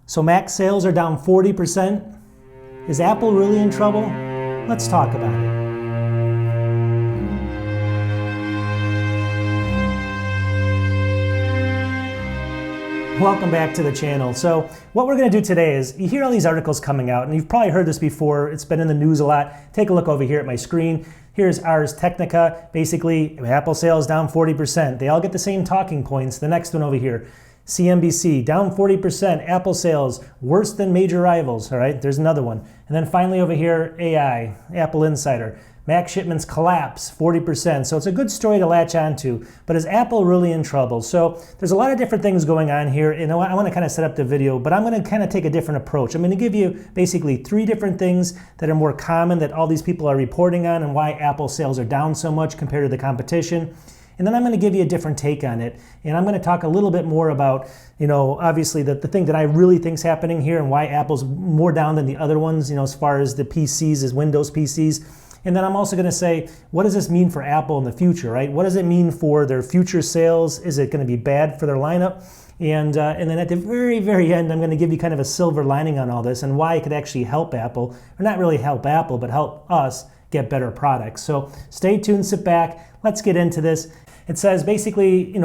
So Mac sales are down 40%. Is Apple really in trouble? Let's talk about it. Welcome back to the channel. So what we're going to do today is, you hear all these articles coming out, and you've probably heard this before. It's been in the news a lot. Take a look over here at my screen. Here's Ars Technica. Basically, Apple sales down 40%. They all get the same talking points. The next one over here, CNBC, down 40%. Apple sales, worse than major rivals. All right, there's another one. And then finally over here, AI, Apple Insider. Mac shipments collapse 40%. So it's a good story to latch onto. But is Apple really in trouble? So there's a lot of different things going on here. And I want to kind of set up the video, but I'm going to kind of take a different approach. I'm going to give you basically 3 different things that are more common that all these people are reporting on and why Apple sales are down so much compared to the competition. And then I'm going to give you a different take on it. And I'm going to talk a little bit more about, obviously the thing that I really think is happening here and why Apple's more down than the other ones, as far as the PCs, as Windows PCs. And then I'm also going to say, what does this mean for Apple in the future, right? What does it mean for their future sales? Is it going to be bad for their lineup? And then at the very, very end, I'm going to give you kind of a silver lining on all this and why it could actually help Apple, or not really help Apple, but help us get better products. So stay tuned, sit back, let's get into this. It says basically,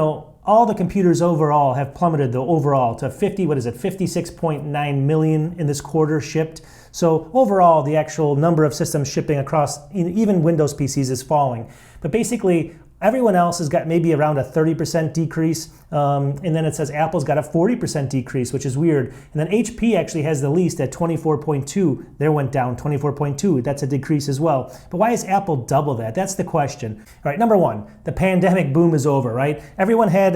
all the computers overall have plummeted overall to 56.9 million in this quarter shipped. So overall, the actual number of systems shipping across even Windows PCs is falling. But basically, everyone else has got maybe around a 30% decrease. And then it says Apple's got a 40% decrease, which is weird. And then HP actually has the least at 24.2. There went down 24.2. That's a decrease as well. But why is Apple double that? That's the question. All right, number one, the pandemic boom is over, right? Everyone had,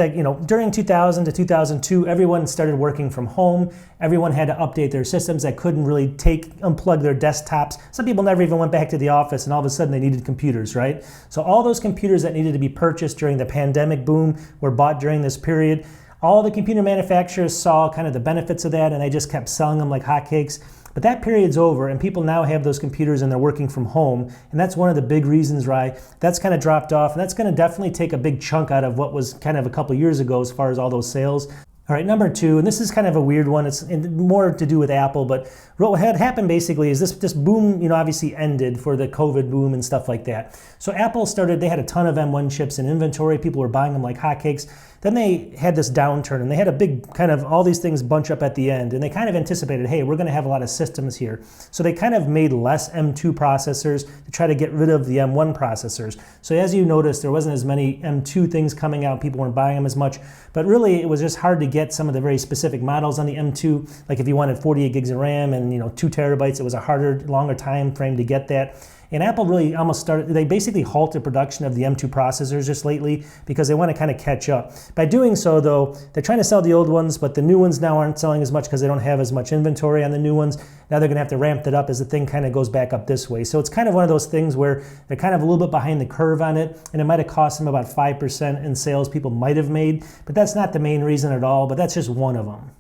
during 2000 to 2002, everyone started working from home. Everyone had to update their systems that couldn't really unplug their desktops. Some people never even went back to the office, and all of a sudden they needed computers, right? So all those computers that needed to be purchased during the pandemic boom were bought during this period. All the computer manufacturers saw kind of the benefits of that, and they just kept selling them like hotcakes. But that period's over, and people now have those computers and they're working from home, and that's one of the big reasons why that's kind of dropped off, and that's going to definitely take a big chunk out of what was kind of a couple years ago as far as all those sales. All right, number 2, and this is kind of a weird one. It's more to do with Apple, but what had happened basically is this boom, obviously ended for the COVID boom and stuff like that. So Apple they had a ton of M1 chips in inventory. People were buying them like hotcakes. Then they had this downturn, and they had a big kind of all these things bunch up at the end, and they kind of anticipated, hey, we're going to have a lot of systems here. So they kind of made less M2 processors to try to get rid of the M1 processors. So as you noticed, there wasn't as many M2 things coming out. People weren't buying them as much, but really it was just hard to get some of the very specific models on the M2. Like if you wanted 48 gigs of RAM and 2 terabytes, it was a longer time frame to get that. And Apple really they basically halted production of the M2 processors just lately because they want to kind of catch up. By doing so, though, they're trying to sell the old ones, but the new ones now aren't selling as much because they don't have as much inventory on the new ones. Now they're going to have to ramp that up as the thing kind of goes back up this way. So it's kind of one of those things where they're kind of a little bit behind the curve on it, and it might have cost them about 5% in sales people might have made, but that's not the main reason at all, but that's just one of them.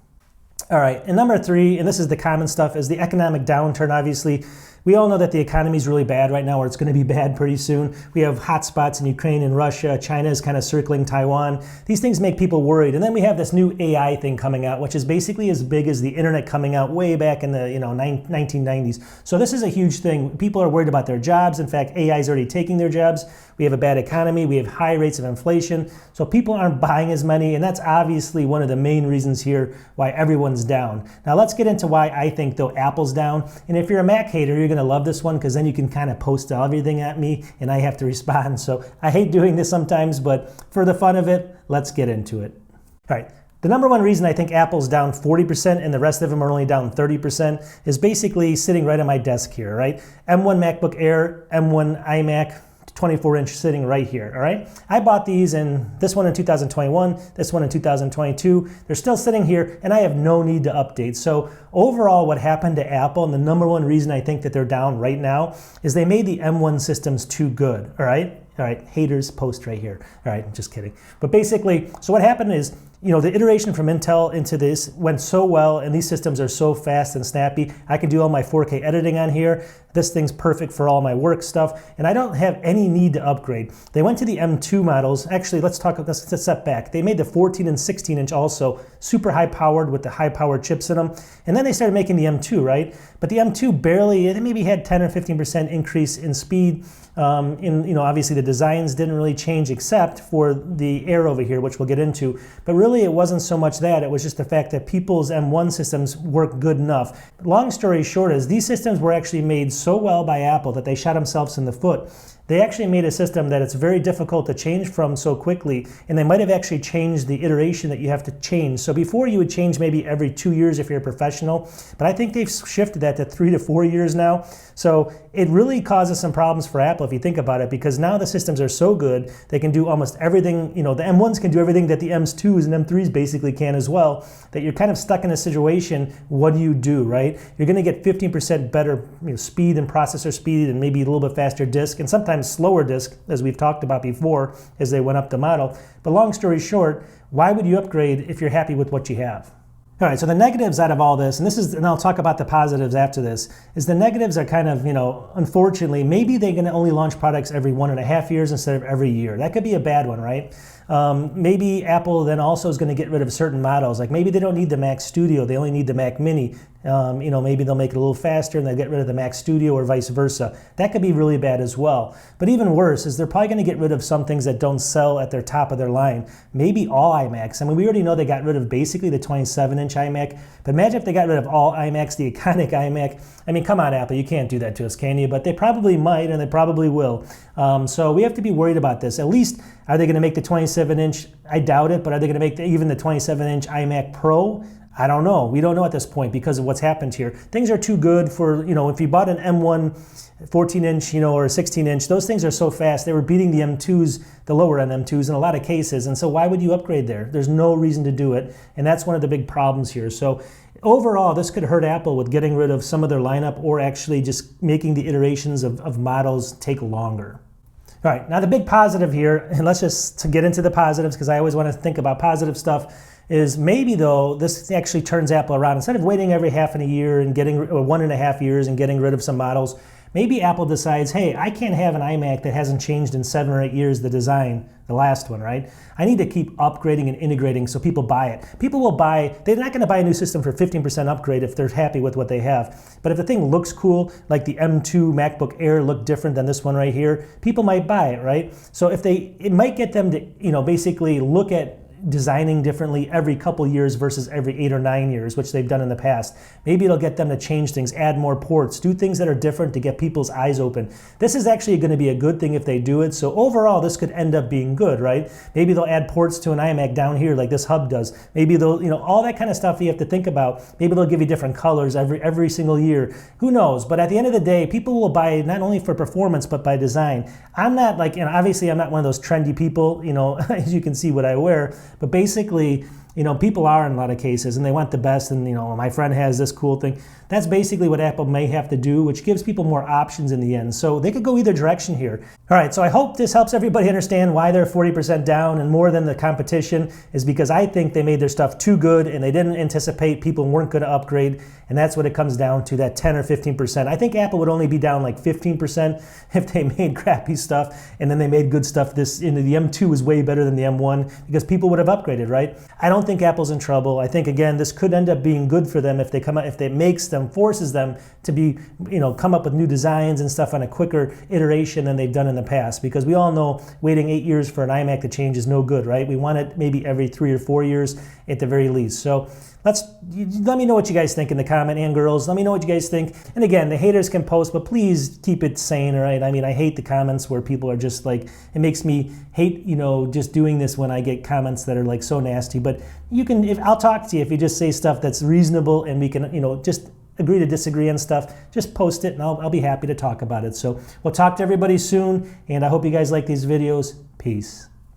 All right, and number 3, and this is the common stuff, is the economic downturn, obviously. We all know that the economy is really bad right now, or it's going to be bad pretty soon. We have hotspots in Ukraine and Russia. China is kind of circling Taiwan. These things make people worried. And then we have this new AI thing coming out, which is basically as big as the internet coming out way back in the 1990s. So this is a huge thing. People are worried about their jobs. In fact, AI is already taking their jobs. We have a bad economy. We have high rates of inflation. So people aren't buying as many, and that's obviously one of the main reasons here why everyone's down. Now let's get into why I think, though, Apple's down. And if you're a Mac hater, you're going to love this one because then you can kind of post everything at me and I have to respond. So I hate doing this sometimes, but for the fun of it, let's get into it. All right. The number one reason I think Apple's down 40% and the rest of them are only down 30% is basically sitting right on my desk here, right? M1 MacBook Air, M1 iMac, 24-inch sitting right here, all right? I bought these, and this one in 2021, this one in 2022. They're still sitting here, and I have no need to update. So overall, what happened to Apple, and the number one reason I think that they're down right now, is they made the M1 systems too good, all right? All right, haters post right here. All right, just kidding. But basically, so what happened is, the iteration from Intel into this went so well, and these systems are so fast and snappy. I can do all my 4K editing on here. This thing's perfect for all my work stuff, and I don't have any need to upgrade. They went to the M2 models. Actually, let's step back. They made the 14 and 16 inch also super high powered with the high powered chips in them. And then they started making the M2, right? But the M2 barely, it maybe had 10 or 15% increase in speed. Obviously the designs didn't really change except for the Air over here, which we'll get into. But really it wasn't so much that, it was just the fact that people's M1 systems work good enough. Long story short is these systems were actually made so well by Apple that they shot themselves in the foot. They actually made a system that it's very difficult to change from so quickly, and they might have actually changed the iteration that you have to change. So before you would change maybe every 2 years if you're a professional, but I think they've shifted that to 3 to 4 years now. So it really causes some problems for Apple if you think about it, because now the systems are so good, they can do almost everything, the M1s can do everything that the M2s and M3s basically can as well, that you're kind of stuck in a situation, what do you do, right? You're gonna get 15% better speed and processor speed and maybe a little bit faster disk, and sometimes slower disk, as we've talked about before, as they went up the model. But long story short, why would you upgrade if you're happy with what you have? All right, so the negatives out of all this, and I'll talk about the positives after this, is the negatives are kind of, unfortunately, maybe they're gonna only launch products every 1.5 years instead of every year. That could be a bad one, right? Maybe Apple then also is going to get rid of certain models. Like maybe they don't need the Mac Studio, they only need the Mac Mini. Maybe they'll make it a little faster and they'll get rid of the Mac Studio or vice versa. That could be really bad as well. But even worse is they're probably going to get rid of some things that don't sell at their top of their line. Maybe all iMacs. I mean, we already know they got rid of basically the 27-inch iMac, but imagine if they got rid of all iMacs, the iconic iMac. I mean, come on, Apple, you can't do that to us, can you? But they probably might, and they probably will. So we have to be worried about this. At least, are they going to make the 27-inch? I doubt it, but are they going to make even the 27-inch iMac Pro? I don't know. We don't know at this point because of what's happened here. Things are too good for, if you bought an M1 14-inch, or a 16-inch, those things are so fast. They were beating the M2s, the lower end M2s in a lot of cases. And so why would you upgrade there? There's no reason to do it. And that's one of the big problems here. So overall, this could hurt Apple with getting rid of some of their lineup or actually just making the iterations of models take longer. All right, now the big positive here, and let's just get into the positives because I always want to think about positive stuff, is maybe though this actually turns Apple around. Instead of waiting every half a year and getting, or 1.5 years and getting rid of some models, maybe Apple decides, hey, I can't have an iMac that hasn't changed in 7 or 8 years, the design, the last one, right? I need to keep upgrading and integrating so people buy it. People will buy, they're not gonna buy a new system for 15% upgrade if they're happy with what they have. But if the thing looks cool, like the M2 MacBook Air looked different than this one right here, people might buy it, right? So it might get them to, basically look at designing differently every couple years versus every 8 or 9 years, which they've done in the past. Maybe it'll get them to change things, add more ports, do things that are different to get people's eyes open. This is actually going to be a good thing if they do it. So overall, this could end up being good, right? Maybe they'll add ports to an iMac down here like this hub does. Maybe they'll, all that kind of stuff you have to think about. Maybe they'll give you different colors every single year. Who knows? But at the end of the day, people will buy not only for performance, but by design. I'm not like, obviously I'm not one of those trendy people, as you can see what I wear, but basically, people are in a lot of cases and they want the best and, my friend has this cool thing. That's basically what Apple may have to do, which gives people more options in the end. So they could go either direction here. All right, so I hope this helps everybody understand why they're 40% down and more than the competition is because I think they made their stuff too good and they didn't anticipate people weren't going to upgrade. And that's what it comes down to, that 10 or 15%. I think Apple would only be down like 15% if they made crappy stuff and then they made good stuff. The M2 is way better than the M1 because people would have upgraded, right? I don't think Apple's in trouble. I think, again, this could end up being good for them if they come out, if it makes them, forces them to be, come up with new designs and stuff on a quicker iteration than they've done in the past. Because we all know waiting 8 years for an iMac to change is no good, right? We want it maybe every 3 or 4 years at the very least. So let me know what you guys think in the comment, and girls, let me know what you guys think. And again, the haters can post, but please keep it sane, all right? I mean, I hate the comments where people are just like, it makes me hate, just doing this when I get comments that are like so nasty. But you can, I'll talk to you if you just say stuff that's reasonable and we can, just agree to disagree on stuff. Just post it and I'll be happy to talk about it. So we'll talk to everybody soon, and I hope you guys like these videos. Peace.